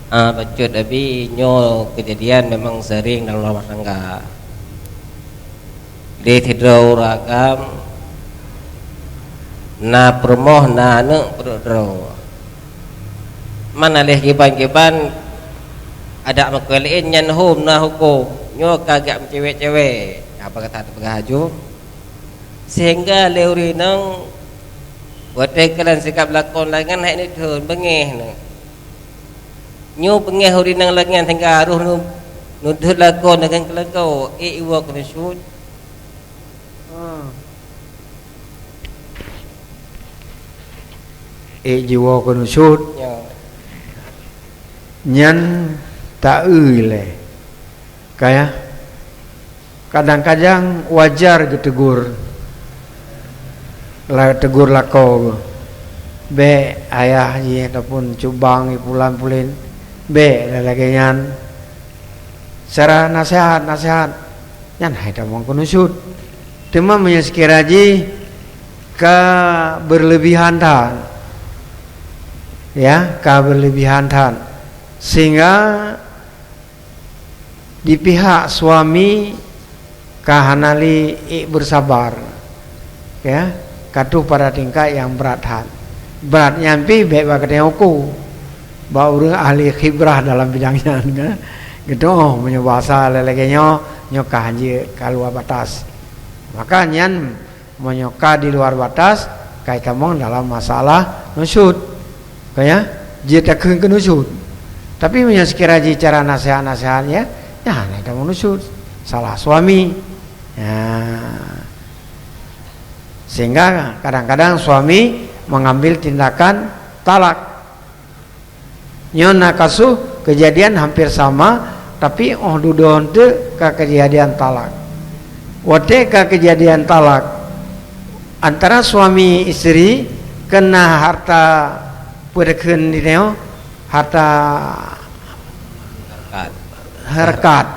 Bacut tapi nyo kejadian memang sering dalam rumah tangga. Di tidur ragam na permoh na ne perdo. Mana leh kiban-kiban ada makwelin nyan hum na hukum nyo kagak cewek-cewek apa kata pengaju sehingga leuri nang buat kalian sikap lakon langan hak ni thun bengeh ne nyo bengeh huri nang langan sehingga aruh nu thut lakon dengan kelakau iwa kena shoot jiwa kena shoot nyan tak le kayak kadang-kadang wajar ditegur tegur lako be ayah ye ataupun cubang pulan pulin be lagi nyan secara nasihat nyan hai tamang kunusut tema menyesekiraji ka berlebihan tan ya ka berlebihan tan sehingga di pihak suami kahanali bersabar ya katuh pada tingkat yang berat nyampi baik bakatnya aku baru ahli khibrah dalam bidangnya kan gitu punya bahasa lelegenyo nyoka haji keluar batas maka nyan menyoka di luar batas kayak kamu dalam masalah nusyud kayak jita ke nusyud tapi punya sekiranya cara nasihat-nasihatnya ya ada nusyud salah suami ya. Sehingga kadang-kadang suami mengambil tindakan talak nyona kasuh kejadian hampir sama tapi dudon te ke kejadian talak wate ke kejadian talak antara suami istri kena harta perken di neo harta harkat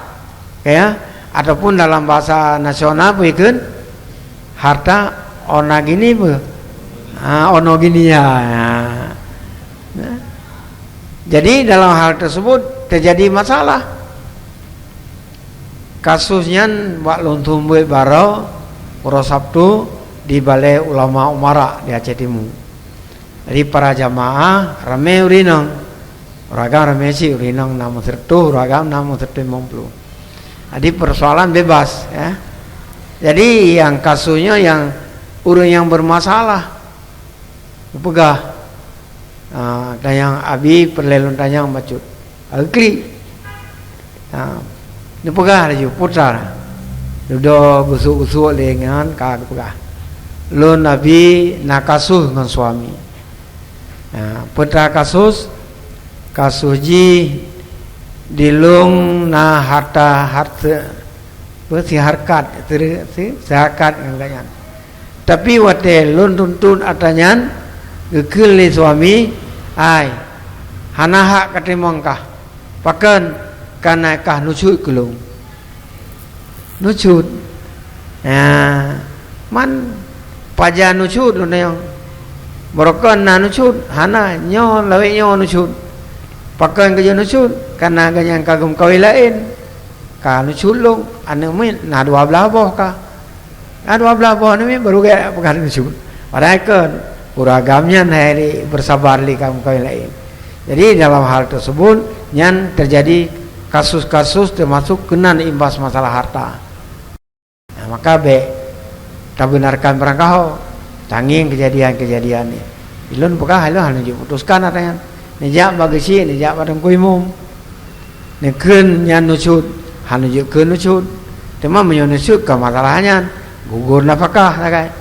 ya ataupun dalam bahasa nasional perken harta ona gini ono gini ya. Jadi dalam hal tersebut terjadi masalah. Kasusnya Wak Luntum Baro Puro Sabtu di Balai Ulama Umara di Aceh Timur. Jadi para jamaah rame urinang, ragam rame si urinang namun sertu, ragam namun sertu 50. Jadi persoalan bebas ya. Jadi yang kasusnya yang urang yang bermasalah pegah dan yang abi perlelon tanya bacut agli ni pegah lagi putra udah busuk-busuk lengan kag pegah lon abi nak kasus dengan suami putra kasus ji dilung na harta si harkat si harkat yang lain tapi wate lon tuntun atanyan gekil li suami ai hanaha katimongkah pakan kana kah nucut kelung nucut man paja nucut lo yang borokan na nucut hana nyo lawe nyo nucut pakan kerja nucut kana ganyan kagum kawin lain ka nucut long anu min na 12 boh ka 12 boh ni baru gaya pakan nucut padahal kan uragamnya hari bersabar li kamu kawin lain. Jadi dalam hal tersebut yang terjadi kasus-kasus termasuk kena imbas masalah harta. Nah, maka tak benarkan berangkau tanging kejadian-kejadian ini. Ilun bukan hal diputuskan atanya. Nejak bagi si, nejak padang kuimum. Nekun yang nucut, hanujuk kun nucut. Tema menyucut ke masalahnya gugur nafkah tak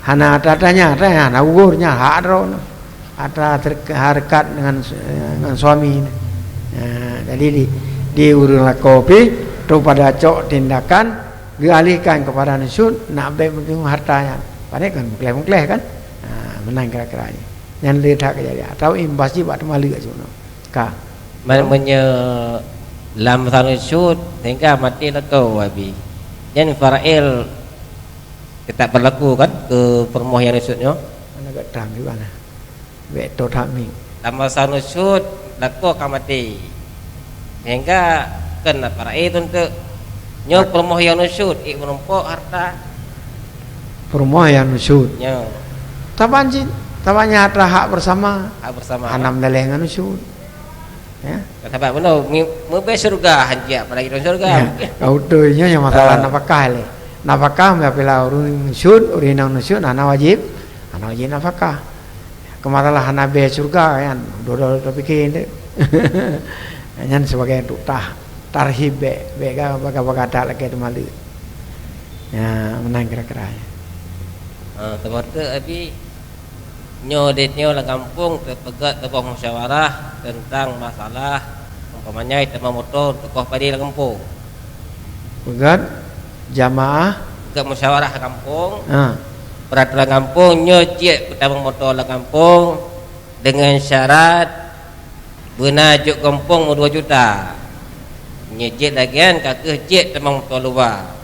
hana tatanya hana gugurnya hadro ada harkat dengan suami jadi di urung kopi tu pada cok tindakan dialihkan kepada nusyud nak penting hartanya padahal kan mengkleh kan menang kira-kira ini yang lihat kejadian atau imbas jibat malik aja ka menye lam nusyud sehingga mati lakau abi yang Farail kita berlaku kan ke permoh yang nusyudnya mana gak terang di mana beto tak mi lama nusyud laku akan mati Sehingga kena para itu untuk nyo permohonan nusyud menumpuk harta permohonan nusyud. nyo Tabanya harta hak bersama. hak bersama. Anam dalengan nusyud. Ya. Sebab benar mebe surga hanja apalagi dalam surga. Kau tu yang masalah nafkah le. Nafkah apabila urun nusyud, urinang nusyud ana wajib nafkah. Kemasalah nabe surga kan. Dodol terpikir tu. Nyan sebagai untuk tarhib bega baga tak lagi tu malu. Ya, menang kira-kira. Tempat tu abi nyo lah kampung terpegat tebang musyawarah tentang masalah umpamanya tema motor tokoh padi lah kampung. Pegat jamaah Ke musyawarah kampung. Peraturan kampung nyo cek pertama motor lah kampung dengan syarat benajuk kampung 2 juta. Nyecek lagi kan kakek cek temang motor luar.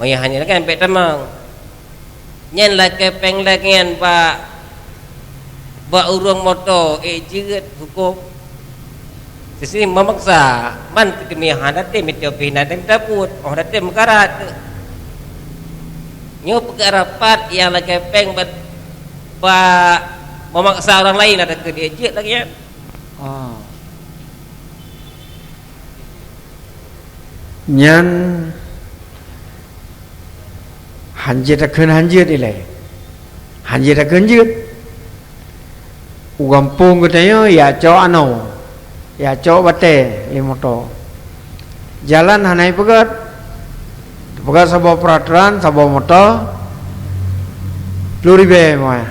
Maya hanya kan pek temang. Nyen lah kepeng lagi kan ba urung motor jerit hukum. Sisi memaksa man kemi hadate meteo pina dan daput oh date mekarat. Nyo pegarapat yang lah kepeng ba memaksa orang lain ada ke dia jerit lagi kan. Nyan hanjir takkan hanjir ilai. Hanjir takkan hanjir. Ugampung katanya ya cok ano. Ya cok bate limoto. Jalan hanai pegat. Pegat sebuah peraturan, sebuah motor. 10.000 moy.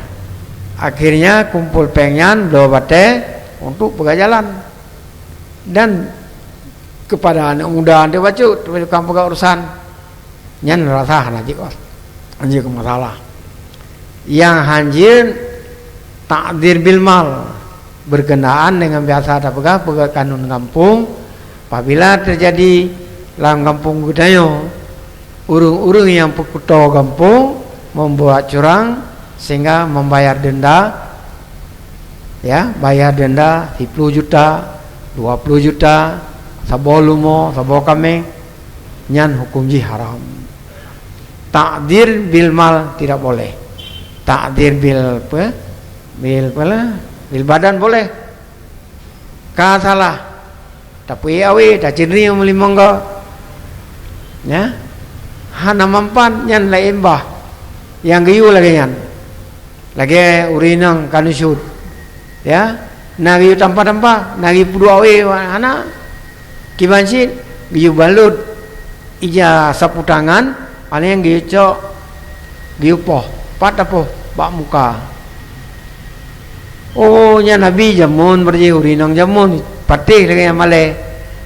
Akhirnya kumpul pengyan do bate untuk pegat jalan. Dan kepada anak muda dia baca tukang pegat urusan. Nyan rasa hanajik was. Hanjir ke masalah. Yang hanjir takdir bil mal berkenaan dengan biasa ada pegat kanun kampung. Apabila terjadi dalam kampung budaya urung-urung yang pekuto kampung membuat curang sehingga membayar denda, ya bayar denda 10 juta 20 juta sabo lumo sabo kambing. Nyan hukum ji haram. Takdir bil mal tidak boleh. Takdir bil badan boleh. Ka salah. Tapi awe tak cendri meli monggo. Ya. Hana mampan nyan la embah. Yang giyu lagi nyan. Lagi urinang kanusud. Ya. Nagi tanpa nagi pudu awe hana. Kibansit giyu balut ija sapu tangan. Ane yang giyo giyu poh patapoh bak muka. Oh nya nabi jamun berje urinang jamun patih lagi male.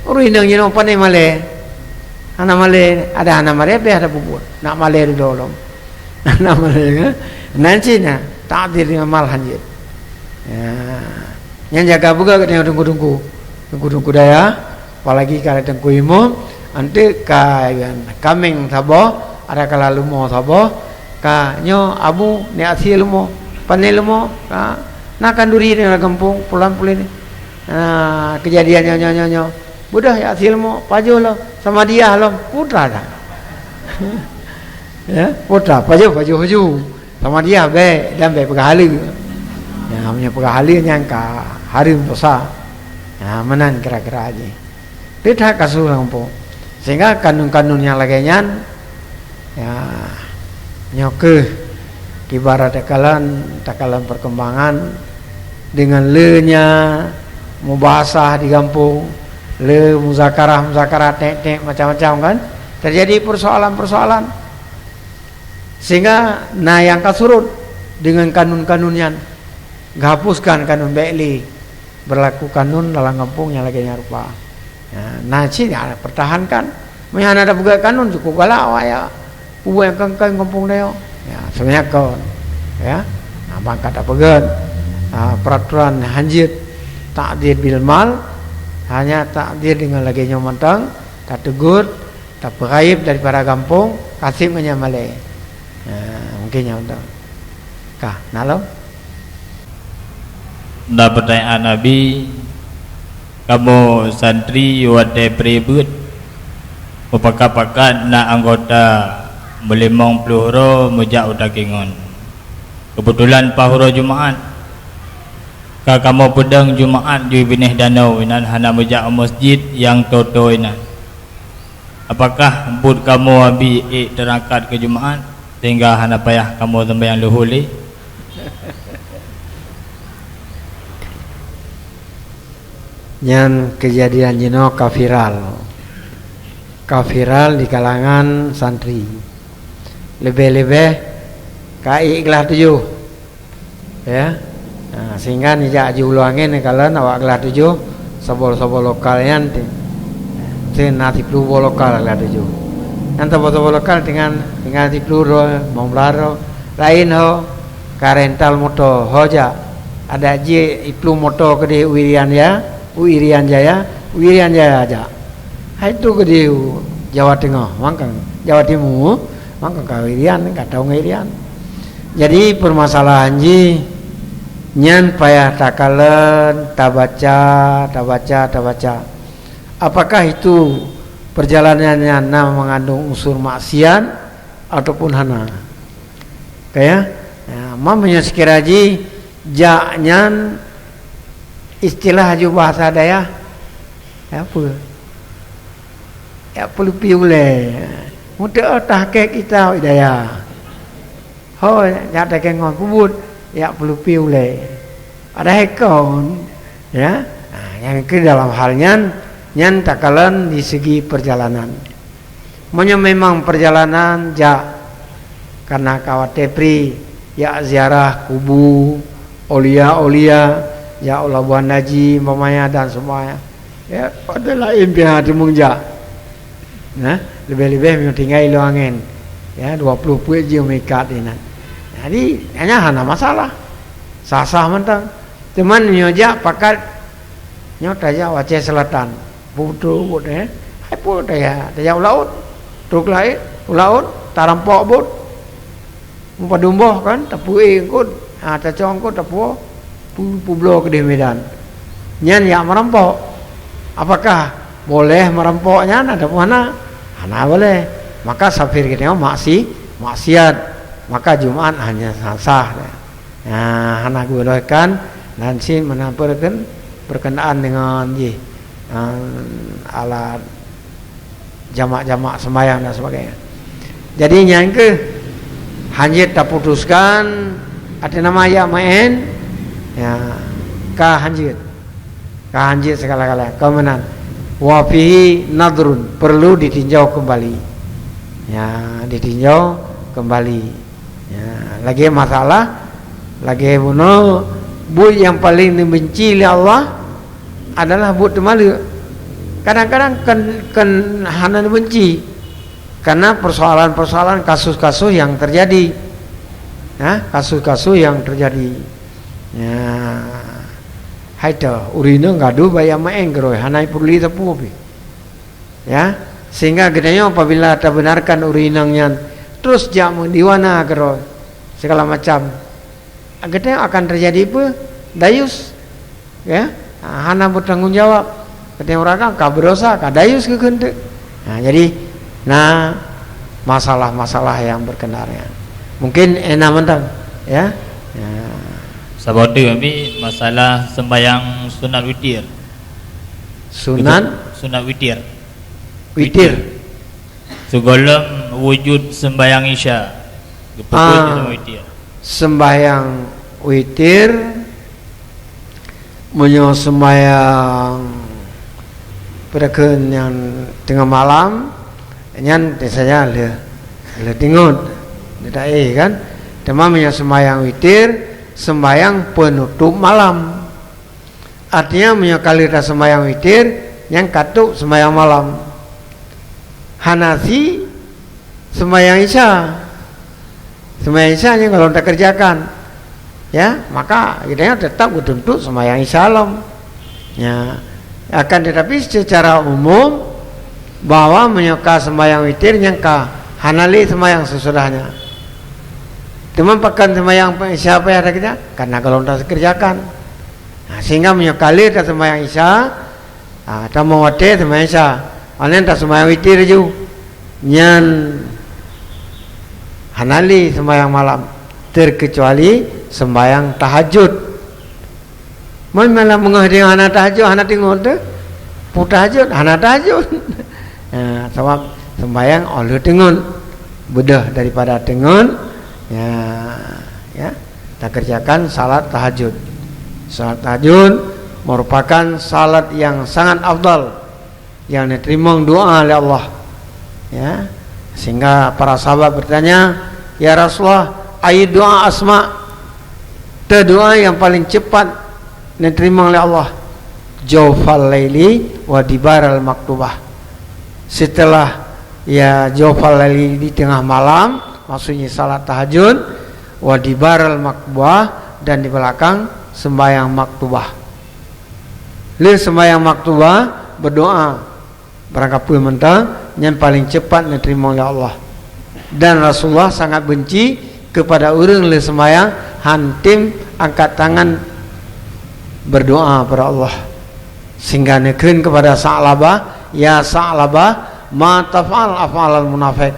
Urinang jeno pane male. Ana male ada ana male be ada bubur. Nak male dulu. Ana male nanti na takdir dengan mal hanjir. Ya. Yang jaga buka kena tunggu daya. Apalagi kalau tengku imam ante kaming sabo ada kala lumo sabo ka nyo abu ni asi lumo pane lumo ka nakan duri di kampung pulang-pulang ni kejadian nyo budah ya asi lumo pajo lo sama dia lo putra dah. Ya putra pajo sama dia be dan be pegahali ya namanya pegahali nyangka hari dosa ya menan kira-kira aja tidak kasus kampung. Sehingga kanun-kanun yang lagian ya nyoke ibarat takalan perkembangan dengan lenya mubasah di kampung le muzakarah tek macam-macam kan terjadi persoalan sehingga yang kasurut dengan kanun-kanunnya hapuskan kanun baikli berlaku kanun dalam kampung yang laginya rupa. Nah, sini ada pertahankan. Mungkin ada buka kanun cukup galak ya. Uang kengkeng kampung dia. Ya, sebenarnya kau, ya. Abang kata pegat. Peraturan hanjir takdir bil mal hanya takdir dengan lagi nyomantang, tak tegur, tak beraib daripada kampung, kasih menyamale. Mungkin yang untuk. Kah, nalo? Nah pertanyaan Nabi kamu santri wate pribut pakat-pakat nak anggota melimong peluru mujak utakingon. Kebetulan pahuro Jumaat kamu pedang Jumaat di binih danau inan hana mujak masjid yang toto inan. Apakah bud kamu abi terangkat ke Jumaat sehingga hana payah kamu sembahyang luhuli? Yang kejadian jino kafiral di kalangan santri. Lebih-lebih kai kelas 7. Ya. Nah, sehingga nijak juluangin kalau awak kelas 7 sobol-sobol lokalnya nanti. Nanti perlu lokal kelas 7. Nanti sobol lokal dengan ti peluru mau belaro lain ho karental moto hoja ada je iplu moto ke Wirian Jaya aja. Hai tu ke dia Jawa Tengah, mangkang Jawa Timur, mangkang ka Wirian, ka tahu Wirian. Jadi permasalahan ji nyan payah takalen, tabaca. Apakah itu perjalanannya mengandung unsur maksiat ataupun hana? Kayak mamanya sekiraji jaknyan istilah ju bahasa daya apa ya perlu piule mudah tahke kita daya ho ya tak ngon kubut ya perlu piule ada hekon ya yang ke dalam halnya nyan takalan di segi perjalanan memang perjalanan karena kawat tepri ya ziarah kubu olia ya Allah buan haji mamanya dan semuanya ya adalah impian hati mungjak nah lebih-lebih mau tinggal luangin ya 20 puit je mekat ini jadi hanya hana masalah sah-sah mentang teman nyojak pakat nyot aja Aceh Selatan butuh hai pun daya laut truk laut tarampok bot padumboh kan tapui kut tacong kut tapu Publo ke di Medan nyan yang merampok apakah boleh merampoknya ada mana hana boleh maka safir kita maksiat maka Jumat hanya sah nah hana bolehkan nanti menampilkan berkenaan dengan alat jamak sembahyang dan sebagainya jadi yang ke hanya tak putuskan ada nama ya main ya kahanjit segala-gala kemenan wa fihi nadrun perlu ditinjau kembali ya lagi masalah lagi bunuh bu yang paling dibenci oleh Allah adalah bu malu kadang-kadang kan hana dibenci karena persoalan-persoalan kasus-kasus yang terjadi ya haida urina ngadu bayam maeng geroi hanai purli tapu ya sehingga gedenya apabila tak benarkan urinangnya terus jamu diwana geroi segala macam gedenya akan terjadi apa dayus ya hana bertanggung jawab gedenya orang ka berdosa ka dayus ke kente jadi masalah-masalah yang berkendaraan mungkin enak mentang ya sabatu kami masalah sembahyang sunat witir. Sunat witir. Sebelum wujud sembahyang isya. Witir. Sembahyang witir menyo sembahyang perken yang tengah malam nyan desanya le tingut. Tidak kan? Tema menyo sembahyang witir sembahyang penutup malam artinya menyokalitas sembahyang witir yang katuk sembahyang malam Hanafi sembahyang isya yang kalau tak kerjakan ya maka kita tetap bertuntut sembahyang isya ya akan tetapi secara umum bahwa menyokal sembahyang witir yang hanali sembahyang sesudahnya teman pakan sembahyang siapa yang ada kita karena kalau tak kerjakan sehingga menyokali sembahyang isya Tamu wate semasa alen tak sembahyang witir ju nyan hanali sembahyang malam terkecuali sembahyang tahajud. Malam mengahding hana tahajud, hana tengok tu tahajud, hana tahajud. Sebab sembahyang oleh tengun bedah daripada tengun ya tak kerjakan salat tahajud. Salat tahajud merupakan salat yang sangat afdal yang diterima doa oleh Allah, ya, sehingga para sahabat bertanya, ya Rasulullah, ayu doa asma, doa yang paling cepat diterima oleh Allah? Jawfal laili wa dibaral maktubah. Setelah ya jawfal laili di tengah malam, maksudnya salat tahajud, wa dibaral maktubah, dan di belakang sembahyang maktubah. Le sembahyang maktubah berdoa berangkat pun mentang yang paling cepat diterima oleh Allah. Dan Rasulullah sangat benci kepada orang le sembahyang hantim angkat tangan berdoa kepada Allah, sehingga nekeun kepada Sa'labah, ya Sa'labah ma taf'al af'alal munafiq.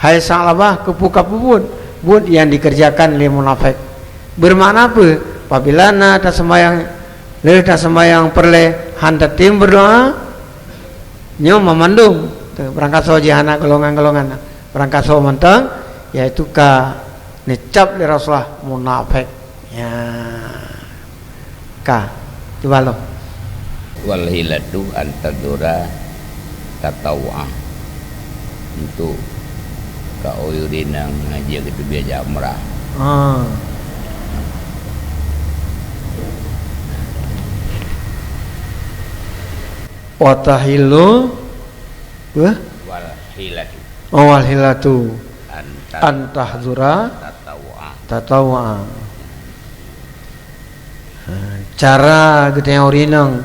Hai Sa'labah, kepu-kepu bud yang dikerjakan oleh munafik. Bermakna apa? Apabila na tak sembahyang perle handa tim berdoa nyo memandung berangkat so jihana golongan-golongan berangkat so mentang, yaitu ka necap li Rasulullah munafik, ya ka coba lo wal hilatu antadura tatawwa untuk ka oyurinang ngaji gitu biasa umrah. Watahilu wal hilatu wal hilatu antahzura tatawwa. Cara kita orinang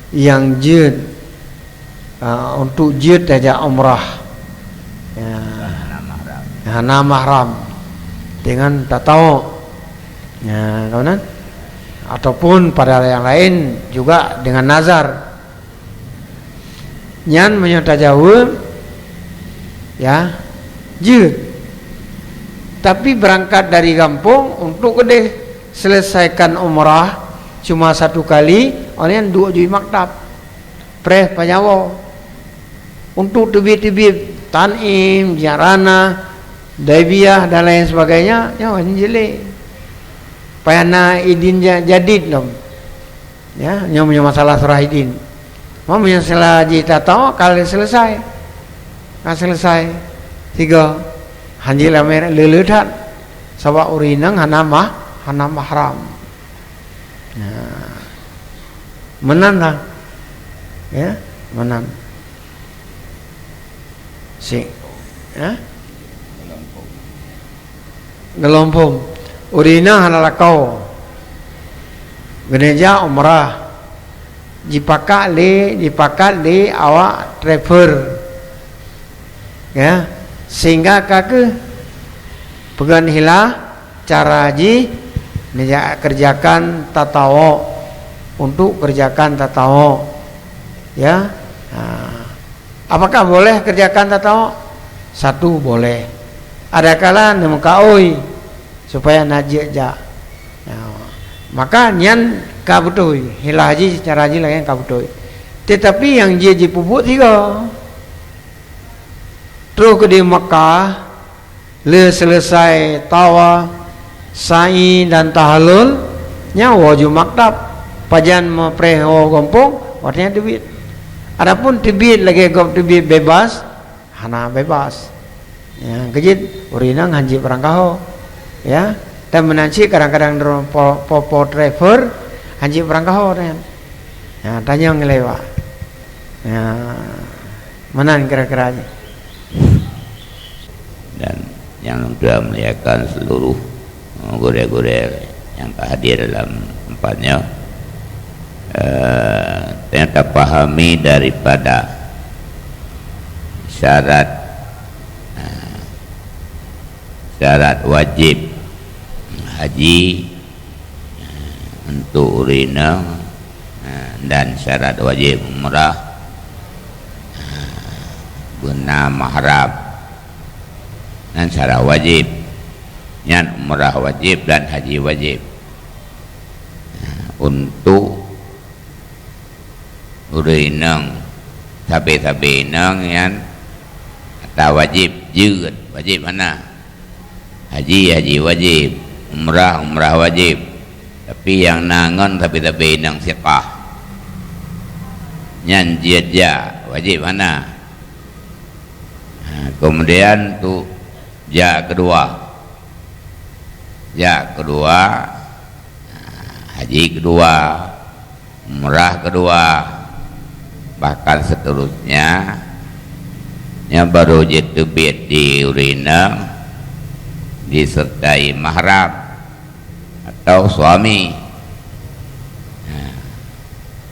yang jid untuk jid aja umrah, ya, hana mahram dengan tatawu, ya kawan, ataupun pada yang lain juga dengan nazar. Nyan menyata jauh, ya, jid. Tapi berangkat dari kampung untuk kedeh selesaikan umrah cuma satu kali, orang dua juta maktab, preh panyawo untuk tebit-tebit tanim, jarana, daibiyah dan lain sebagainya, ya jelek. Payana idin jadid dong, ya, yang punya masalah surah idin. Mau menyesal jita tahu kali selesai, kan selesai tiga hanjil amer leledat, sebab urinang hana mahram, menan lah, ya menan, si, ya, gelompong, urinang hana lakau, gereja umrah. Dipakat le awak travel, ya, sehingga kake pegan hilah cara haji kerjakan tatawo, untuk kerjakan tatawo, ya. Apakah boleh kerjakan tatawo? Satu boleh, ada kala nemkaoi supaya najis ja, maka nyan kabutoi hilah haji secara haji lain kabutoi. Tetapi yang dia pupuk tiga terus ke di Makkah le selesai tawa sa'i dan tahalul nya wajib maktab pajan mepreho gompong artinya tebit. Adapun tebit lagi gop tebit bebas hana bebas, ya kejit urinang hanji perangkaho, ya, dan menanci kadang-kadang po driver haji perangkau kan, ya, tanya ngelewat, ya, mana kira-kiranya. Dan yang sudah melihatkan seluruh guru-guru yang hadir dalam tempatnya, ternyata pahami daripada syarat wajib haji untuk urinang dan syarat wajib umrah guna mahram dan syarat wajib nyan umrah wajib dan haji wajib untuk urinang tapi nang yan atau wajib juga wajib mana haji wajib umrah wajib tapi yang nangon tapi nang siqah nyan jia wajib mana. Kemudian tu ja kedua haji kedua umrah kedua bahkan seterusnya yang baru jatuh biat di urina disertai mahram atau suami.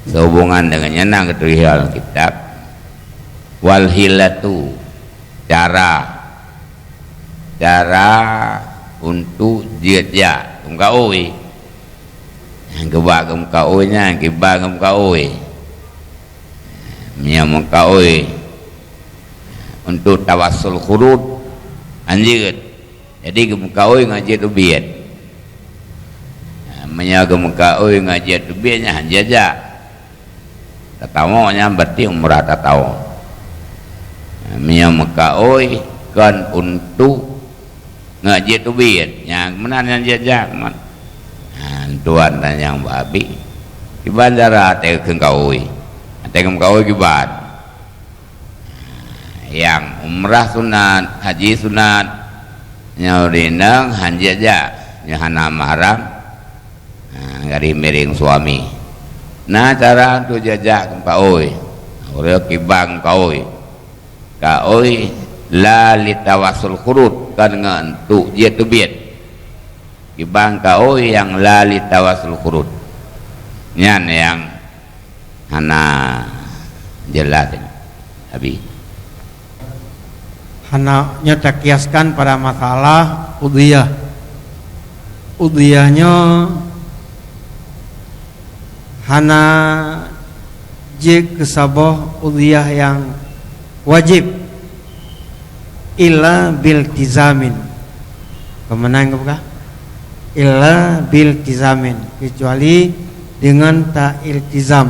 Sehubungan dengannya nang ketulisan kitab wal hilatu cara untuk dia mengkaui yang kebagam kauinya yang kebagam kaui yang mengkaui untuk tawassul khurud anjir jadi mengkaui ngaji tu biat menyaga mengkaui ngaji tu biatnya hanjaja tatawanya berarti umrah tataw mengkaui kan untuk ngaji tu biat yang mana yang jajak man tuan dan yang babi ibadara te kengkaui kibat yang umrah sunat haji sunat nyaurinang hanjaja nyahana mahram ngari miring suami nah cara tu jajak kengkaui ora kibang kaui la litawassul khurud kan ngantuk dia tu biat kibang kaui yang la litawassul khurud nyan yang hana jelas tapi hana nyata kiaskan pada masalah udhiyahnya hana je kesabah udhiyah yang wajib illa bil tizamin kemenang bukan illa bil tizamin kecuali dengan tak iltizam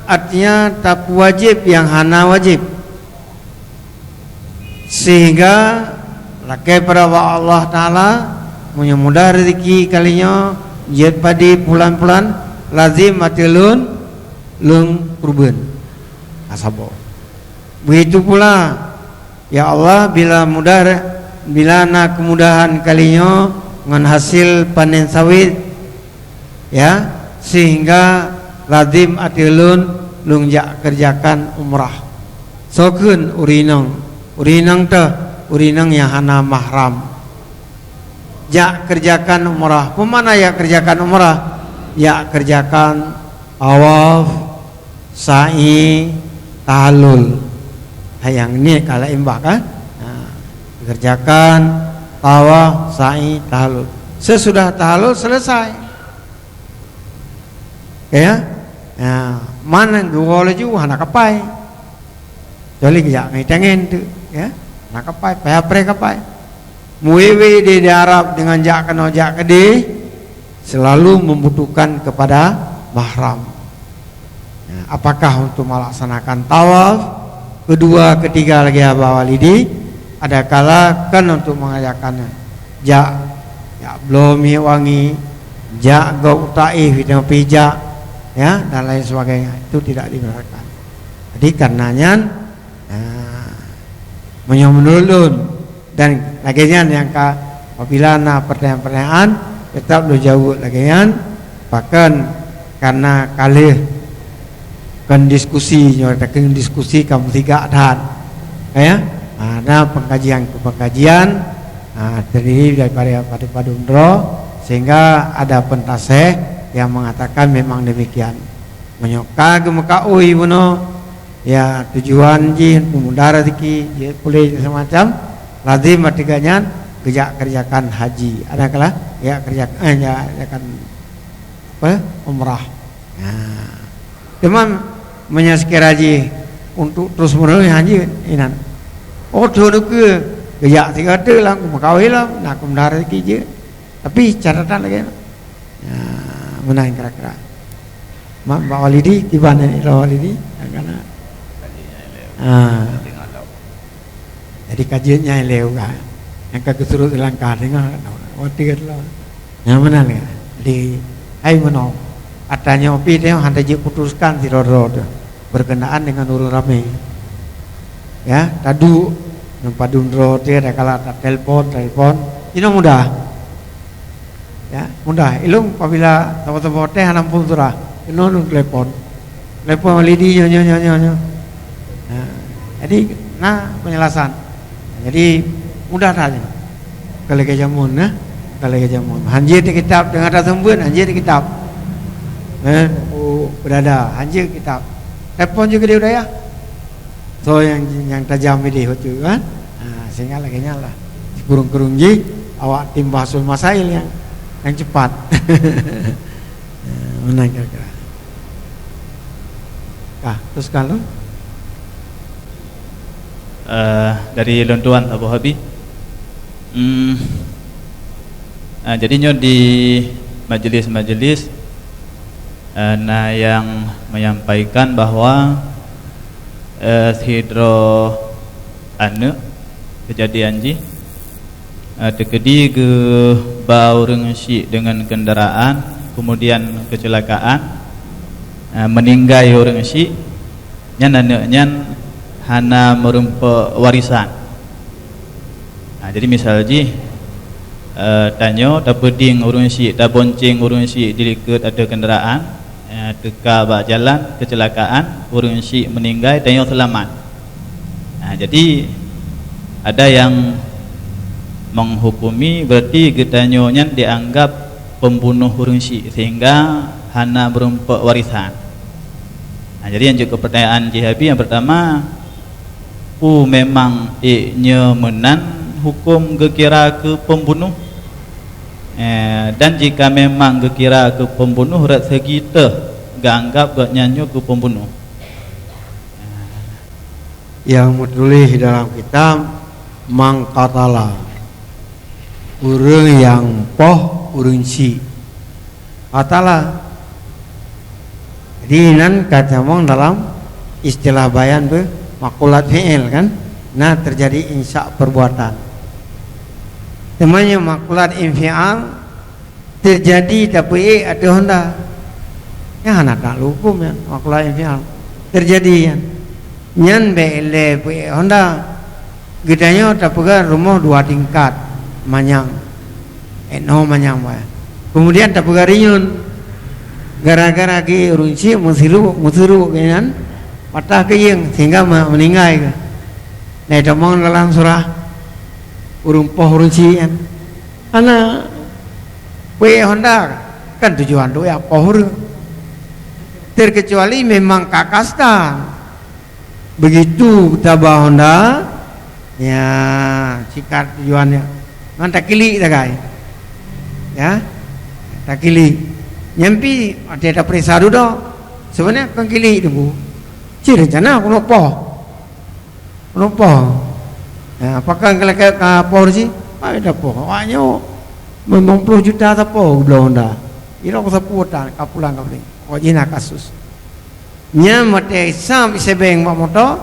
artinya tak wajib yang hana wajib sehingga lakai pada Allah Ta'ala menyemudah rezeki kalinya jad padi pulan-pulan lazim matilun lung kurban asabo begitu pula ya Allah bila nak kemudahan kalinya dengan hasil panen sawit ya sehingga lazim atilun lungjak kerjakan umrah sokun urinang teh urinang yang hana mahram jak kerjakan umrah pemana ya kerjakan umrah ya kerjakan awaf sa'i tahlul yang ini kalau imbah kan kerjakan tawaf sa'i tahlul sesudah tahlul selesai ya mana dua laju anak kapai jadi ya ngetengen tu ya anak kapai payapre kapai muiwi di Arab dengan jak kena jak kedi selalu membutuhkan kepada mahram apakah untuk melaksanakan tawaf kedua ketiga lagi abah walidi ada kala kan untuk mengajarkannya jak belum wangi jak gau taif itu pijak ya dan lain sebagainya itu tidak dibenarkan jadi karenanya menulun dan lagian yang apabila pertanyaan-pertanyaan tetap jauh lagian bahkan karena kali kan diskusi kamu tiga dan ya ada pengkajian terdiri daripada padundro sehingga ada pentasih yang mengatakan memang demikian menyoka gemekaui buno ya tujuan ji mudara diki boleh semacam lazim kerjakan haji ada kala ya kerjakan umrah. Nah, cuman menyaskir haji untuk terus menerus haji inan. Oh dulu ke gaya tiga tu lah, aku makawin lah, nak aku mendarat je. Tapi catatan lagi. Nah, menang kira-kira. Mak Walidi tiba ni Walidi, karena. Jadi kajiannya lewat kan. Yang kesuruh langkah dengan watir lah. Yang mana ni? Di hai menong. Atanya opi dia hendak putuskan si rodo berkenaan dengan urut ramai. Ya, tadu nampadun rodo dia kalau tak telefon, ini mudah. Ya, mudah. Ilung apabila tahu-tahu teh hanam pun surah. Inun telepon Walidi nyo. Nah, jadi penjelasan. Jadi mudah saja. Kalau ke jamun, kalau ke jamun. Hanjir di kitab dengan ada sembun, hanjir di kitab. Berada, hanjir kitab. Telepon juga dia udah ya. So yang tajam ini itu kan. Sehingga lagi nyala. Kurung-kurung ji, awak tim bahasul masail yang cepat. Menang kira-kira. Terus kalau dari lontuan Abu Habib. Jadinya di majelis-majelis yang menyampaikan bahwa hidro kejadian ji tekedi ke bau rengsi dengan kendaraan, kemudian kecelakaan, meninggal orang si nyan hana merumpa warisan. Jadi misalnya tanya tak peding orang si, tak bonceng orang si dilikat ada kenderaan, teka bak jalan kecelakaan, orang si meninggal, tanya selamat. Jadi ada yang menghukumi berarti ketanyonya dianggap pembunuh orang si sehingga hana berumpa warisan. Jadi yang juga pertanyaan Jihabi yang pertama, memang menan hukum gekira ke pembunuh, dan jika memang gekira ke pembunuh rat segita gak anggap gak nyanyo ke pembunuh. Yang menulis dalam kitab mangkatala urang yang poh urang si katala. Jadi nan kacamong dalam istilah bayan be makulat fi'il kan. Nah terjadi insya perbuatan. Namanya makulat infial terjadi tapi ada honda. Ya anak tak hukum ya makulat infial terjadi ya. Nyan bele honda gedanya tapi rumah 2 tingkat manyang. Manyang ya. Kemudian tapi rinyun. Gara-gara ke runci musiru kan patah keyeng sehingga meninggal. Nah domong dalam surah urung poh runci kan. Ana Honda kan tujuan tu ya poh terkecuali memang kakastan. Begitu tabah Honda ya sikat tujuannya. Man takili dah guys. Ya. Takili nyampi ada perisa dulu sebenarnya kan kili dulu ciri rencana aku lupa apakah kalau ke kapor sih ada po awaknya 90 juta tapo belum dah ira ko saputan kapulang kapling wajina kasus nya mate sam isebeng mak moto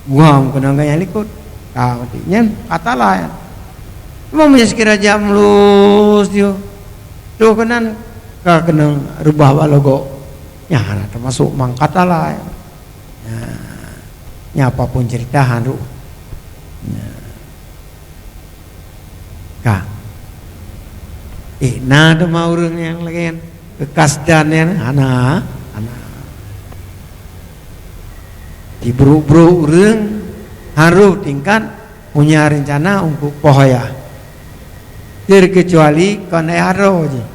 guam kena gaya likut mati nya katalah ya mau menyesekira jam lus dia tu kenan kena rubah logo ya termasuk mangkatalah ya apapun cerita haru kah ada mau orang yang lain kekasdannya anak diburu-buru orang harus tingkat punya rencana untuk pohoya terkecuali kon haro je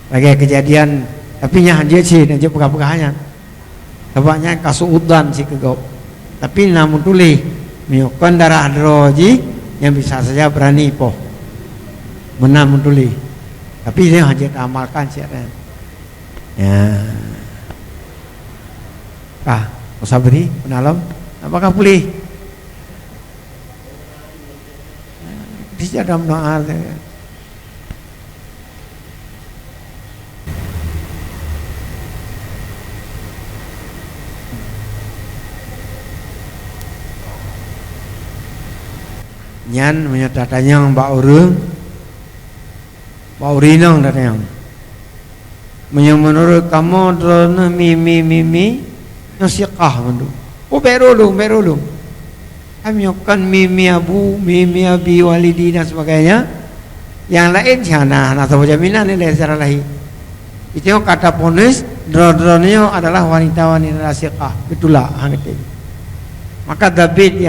lagi kejadian tapi nya hanje sih nanje pegah-pegahnya sebabnya kasuudan sih kegop tapi namun tulis miokon darah droji yang bisa saja berani poh menamun tulis tapi dia hanje amalkan sih ada Ya. Usabri penalam apakah pulih? Di dalam doa nyan menyatakannya mbak urung mbak urinong datang menurut kamu drone mimi nasiqah mendu berulu amyokan mimi abi walidi dan sebagainya yang lain jana atau jaminan ini secara lahir itu kata ponis drone-nya adalah wanita-wanita nasiqah itulah hangat maka David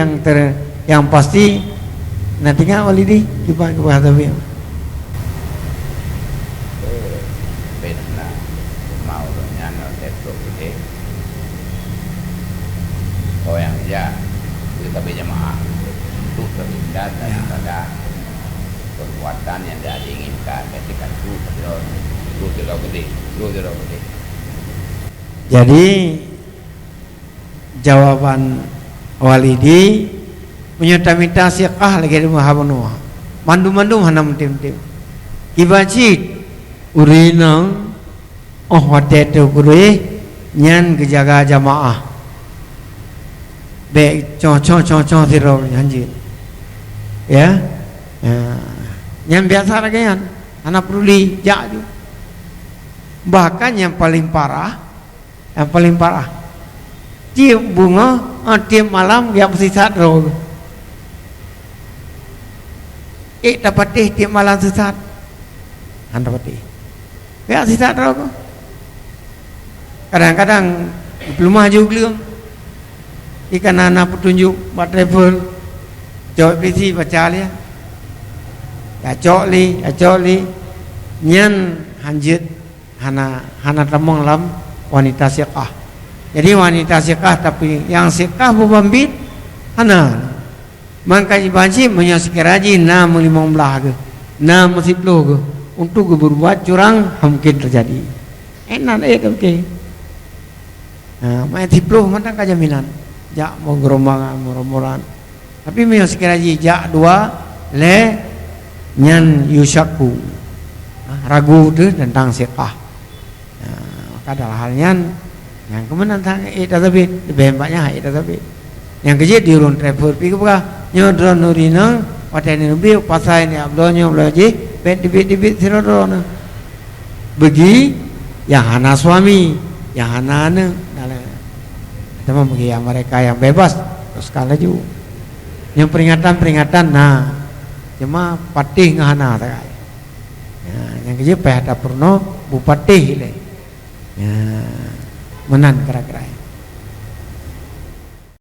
yang pasti nanti kan walidi kipas David yang ya kita berjamaah itu terhindar daripada perbuatan yang tidak diinginkan ketika itu tidak gede. Jadi jawaban walidi menyuta-minta siqah lagi di mahabanua mandu-mandu hanam tim-tim ibacit urinang watetu kurih nyan kejaga jamaah baik cong siro janji ya yang biasa lagi kan anak peruli jaju bahkan yang paling parah tiap bunga tiap malam dia mesti sadro dapat tiap malam sesat anda dapat dia mesti sadro kadang-kadang belum maju belum ikan anak petunjuk buat travel cok PC baca dia ya cok li nyan hanjit hana temong lam wanita siqah jadi wanita siqah tapi yang siqah bubambit hana maka ibanci menyasikiraji na melimong belah ke na mesiplo ke untuk berbuat curang mungkin terjadi enak oke nah main tiplo mana kajaminan jak mau gerombolan tapi memang sekiraji jak dua le nyan yusaku ragu tu tentang siqah maka adalah halnya yang kemudian tentang tapi lebih banyak tapi yang kecil diurun travel pergi buka nyodron nurina wateni nubi pasai ni abdonya belaji dibit sirodron bagi yang hana suami yang hana ane teman bagi yang mereka yang bebas terus kala juga yang peringatan nah cuma patih ngahana tak ya, yang kecil pehata purno bupati le ya menan kira-kira